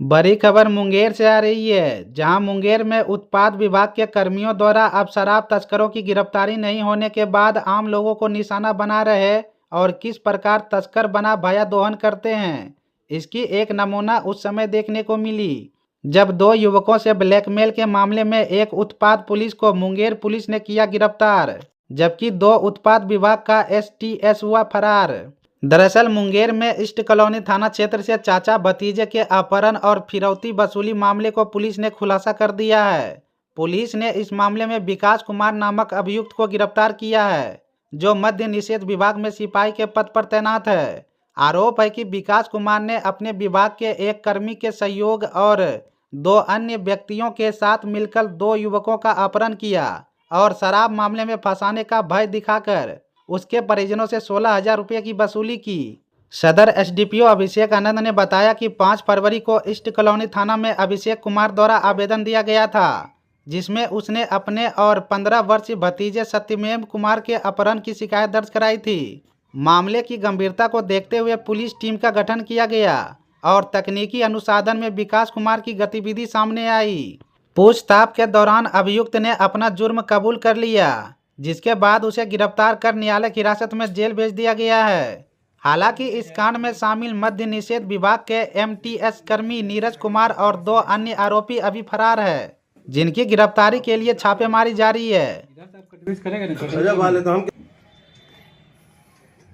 बड़ी खबर मुंगेर से आ रही है, जहां मुंगेर में उत्पाद विभाग के कर्मियों द्वारा अब शराब तस्करों की गिरफ्तारी नहीं होने के बाद आम लोगों को निशाना बना रहे और किस प्रकार तस्कर बना भया दोहन करते हैं, इसकी एक नमूना उस समय देखने को मिली जब दो युवकों से ब्लैकमेल के मामले में एक उत्पाद पुलिस को मुंगेर पुलिस ने किया गिरफ्तार, जबकि दो उत्पाद विभाग का एसटीएस हुआ फरार। दरअसल मुंगेर में ईस्ट कॉलोनी थाना क्षेत्र से चाचा भतीजे के अपहरण और फिरौती वसूली मामले को पुलिस ने खुलासा कर दिया है। पुलिस ने इस मामले में विकास कुमार नामक अभियुक्त को गिरफ्तार किया है, जो मद्य निषेध विभाग में सिपाही के पद पर तैनात है। आरोप है कि विकास कुमार ने अपने विभाग के एक कर्मी के सहयोग और दो अन्य व्यक्तियों के साथ मिलकर दो युवकों का अपहरण किया और शराब मामले में फंसाने का भय दिखाकर उसके परिजनों से 16,000 रुपये की वसूली की। सदर एसडीपीओ अभिषेक आनंद ने बताया कि 5 फरवरी को ईस्ट कॉलोनी थाना में अभिषेक कुमार द्वारा आवेदन दिया गया था, जिसमें उसने अपने और 15 वर्षीय भतीजे सत्यमेव कुमार के अपहरण की शिकायत दर्ज कराई थी। मामले की गंभीरता को देखते हुए पुलिस टीम का गठन किया गया और तकनीकी अनुसंधान में विकास कुमार की गतिविधि सामने आई। पूछताछ के दौरान अभियुक्त ने अपना जुर्म कबूल कर लिया, जिसके बाद उसे गिरफ्तार कर न्यायालय की हिरासत में जेल भेज दिया गया है। हालांकि इस कांड में शामिल मद्य निषेध विभाग के एमटीएस कर्मी नीरज कुमार और दो अन्य आरोपी अभी फरार है, जिनकी गिरफ्तारी के लिए छापेमारी जारी है।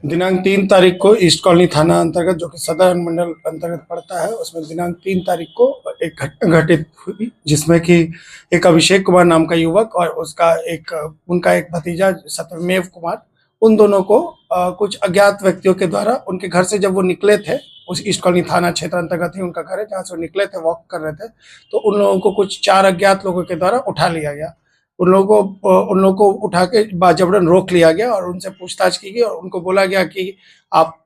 दिनांक 3 तारीख को ईस्ट कॉलोनी थाना अंतर्गत, जो कि सदर अनुमंडल अंतर्गत पड़ता है, उसमें दिनांक 3 तारीख को एक घटना घटित हुई, जिसमें कि एक अभिषेक कुमार नाम का युवक और उनका एक भतीजा सत्यमेव कुमार, उन दोनों को कुछ अज्ञात व्यक्तियों के द्वारा उनके घर से जब वो निकले थे, उस ईस्ट कॉलोनी थाना क्षेत्र अंतर्गत ही उनका घर है, जहाँ से वो निकले थे, वॉक कर रहे थे, तो उन लोगों को कुछ 4 अज्ञात लोगों के द्वारा उठा लिया गया। उन लोगों को उठा के बाजबरन रोक लिया गया और उनसे पूछताछ की गई और उनको बोला गया कि आप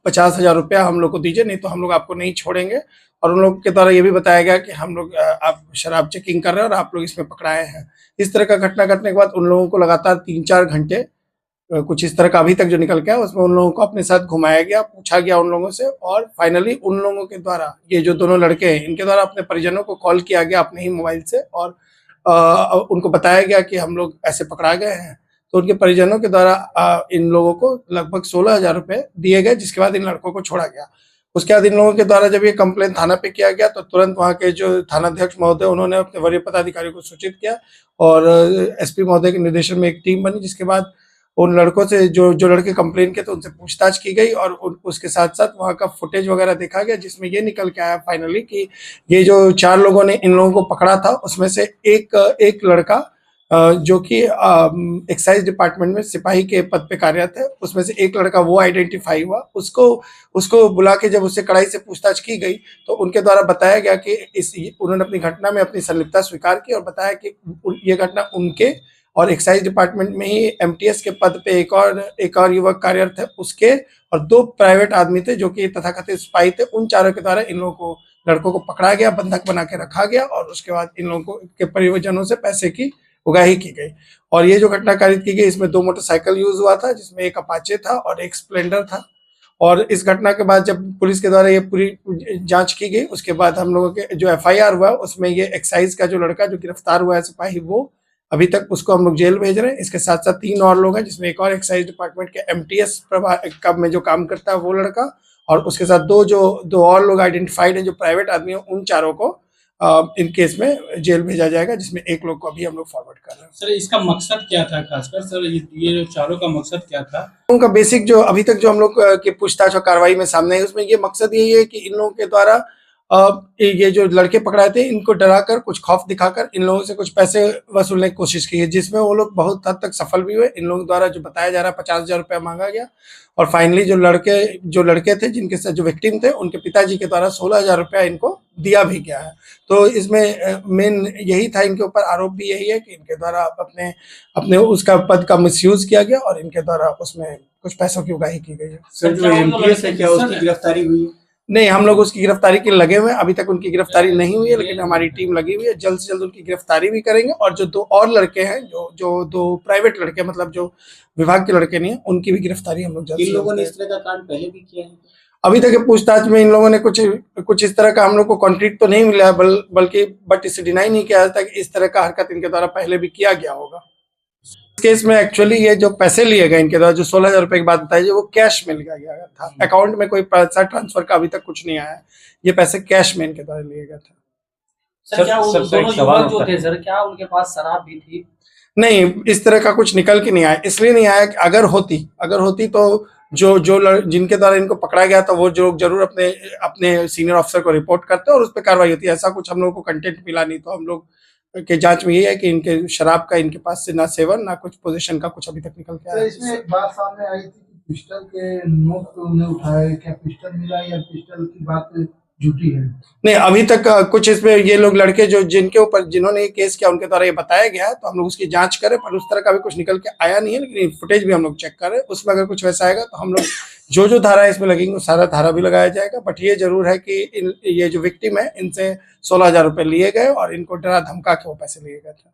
50,000 रुपया हम लोग को दीजिए, नहीं तो हम लोग आपको नहीं छोड़ेंगे। और उन लोगों के द्वारा ये भी बताया गया कि हम लोग आप शराब चेकिंग कर रहे हैं और आप लोग इसमें पकड़ाए हैं। इस तरह का घटना घटने के बाद उन लोगों को लगातार 3-4 घंटे कुछ इस तरह का अभी तक जो निकल के आया, उसमें उन लोगों को अपने साथ घुमाया गया, पूछा गया उन लोगों से, और फाइनली उन लोगों के द्वारा, ये जो दोनों लड़के हैं, इनके द्वारा अपने परिजनों को कॉल किया गया अपने ही मोबाइल से और उनको बताया गया कि हम लोग ऐसे पकड़ा गए हैं। तो उनके परिजनों के द्वारा इन लोगों को लगभग 16,000 रुपए दिए गए, जिसके बाद इन लड़कों को छोड़ा गया। उसके बाद इन लोगों के द्वारा जब ये कंप्लेन थाना पे किया गया, तो तुरंत वहाँ के जो थानाध्यक्ष महोदय, उन्होंने अपने वरीय पदाधिकारी को सूचित किया और एसपी महोदय के निर्देशन में एक टीम बनी, जिसके बाद उन लड़कों से जो लड़के कंप्लेन किए, तो उनसे पूछताछ की गई और उसके साथ साथ वहाँ का फुटेज वगैरह देखा गया, जिसमें ये निकल के आया फाइनली कि ये जो 4 लोगों ने इन लोगों को पकड़ा था, उसमें से एक लड़का जो कि एक्साइज डिपार्टमेंट में सिपाही के पद पे कार्यरत है, उसमें से एक लड़का वो आइडेंटिफाई हुआ। उसको बुला के जब उससे कड़ाई से पूछताछ की गई, तो उनके द्वारा बताया गया कि उन्होंने अपनी घटना में अपनी संलिप्तता स्वीकार की और बताया कि ये घटना उनके और एक्साइज डिपार्टमेंट में ही एमटीएस के पद पे एक और युवक कार्यरत है, उसके और 2 प्राइवेट आदमी थे जो कि तथाकथित स्पाई थे। उन चारों के द्वारा इन लड़कों को पकड़ा गया, बंधक बना के रखा गया और उसके बाद इन लोगों के परिजनों से पैसे की उगाही की गई। और ये जो घटना कारित की गई, इसमें 2 मोटरसाइकिल यूज हुआ था, जिसमें एक अपाचे था और एक स्प्लेंडर था। और इस घटना के बाद जब पुलिस के द्वारा ये पूरी जांच की गई, उसके बाद हम लोगों के जो एफआईआर हुआ, उसमें ये एक्साइज का जो लड़का जो गिरफ्तार हुआ है सिपाही, वो अभी तक उसको हम लोग जेल भेज रहे हैं। इसके साथ साथ 3 और लोग हैं, जिसमें एक और एक्साइज डिपार्टमेंट के एमटीएस प्रभाग में जो काम करता है वो लड़का, और उसके साथ दो और लोग आइडेंटिफाइड हैं जो प्राइवेट आदमी हैं। उन चारों को इन केस में जेल भेजा जाएगा, जिसमें एक लोग को अभी हम लोग फॉरवर्ड कर रहे हैं। सर, इसका मकसद क्या था खासकर? सर, ये जो चारों का मकसद क्या था? उनका बेसिक जो अभी तक जो हम लोग की पूछताछ और कार्रवाई में सामने है, उसमें ये मकसद यही है कि इन लोगों के द्वारा ये जो लड़के पकड़ाए थे, इनको डराकर, कुछ खौफ दिखाकर इन लोगों से कुछ पैसे वसूलने की कोशिश की है, जिसमें वो लोग बहुत हद तक सफल भी हुए। इन लोगों द्वारा जो बताया जा रहा है 50,000 रुपया मांगा गया और फाइनली जो लड़के थे, जिनके साथ जो विक्टिम थे, उनके पिताजी के द्वारा 16,000 रुपया इनको दिया भी गया है। तो इसमें मेन यही था, इनके ऊपर आरोप भी यही है कि इनके द्वारा अपने उसका पद का मिसयूज किया गया और इनके द्वारा उसमें कुछ पैसों की उगाही की गई है। सर, जो एमटीएस है, क्या उसकी गिरफ्तारी हुई है? नहीं, हम लोग उसकी गिरफ्तारी के लिए लगे हुए हैं। अभी तक उनकी गिरफ्तारी नहीं हुई है, लेकिन हमारी टीम लगी हुई है। जल्द से जल्द उनकी गिरफ्तारी भी करेंगे और जो 2 और लड़के हैं, जो 2 प्राइवेट लड़के, मतलब जो विभाग के लड़के नहीं है, उनकी भी गिरफ्तारी हम लोग जल्द से इन जल्द लोगों ने इस तरह का कांड पहले भी किया है? अभी तक के पूछताछ में इन लोगों ने कुछ इस तरह का हम लोग को कॉन्क्रीट तो नहीं मिला है, बट इसे डिनाई नहीं किया जाता कि इस तरह का हरकत इनके द्वारा पहले भी किया गया होगा। इस केस में एक्चुअली ये जो पैसे लिए गए इनके द्वारा, जो 16,000 रुपए की बात बताई, वो कैश में लिया गया था। अकाउंट में कोई पैसा ट्रांसफर का अभी तक कुछ नहीं आया है, ये पैसे कैश में इनके द्वारा लिए गए थे। सर क्या वो दोनों युवक जो थे सर, क्या उनके पास शराब भी थी? नहीं, इस तरह का कुछ निकल के नहीं आया। इसलिए नहीं आया कि अगर होती तो जिनके द्वारा इनको पकड़ा गया था वो जो जरूर अपने सीनियर ऑफिसर को रिपोर्ट करते और उस पर कार्रवाई होती है। ऐसा कुछ हम लोग को कंटेंट मिला नहीं, तो हम लोग के जांच में ये है कि इनके शराब का इनके पास से ना सेवन ना कुछ पोजीशन का कुछ अभी तक निकल के आया। इसमें एक बात सामने आई थी कि पिस्टल के नोक तो उन्हें उठाए, क्या पिस्टल मिला या पिस्टल की बात झूठी है? नहीं, अभी तक कुछ इसमें ये लोग लड़के जिन्होंने ये केस किया उनके द्वारा ये बताया गया है, तो हम लोग उसकी जांच करें, पर उस तरह का भी कुछ निकल के आया नहीं है। लेकिन फुटेज भी हम लोग चेक कर रहे हैं, उसमें अगर कुछ वैसा आएगा तो हम लोग जो धारा इसमें लगेंगे वो सारा धारा भी लगाया जाएगा। बट ये जरूर है कि ये जो विक्टिम है इनसे 16,000 रुपए लिए गए और इनको डरा धमका के वो पैसे लिए गए थे।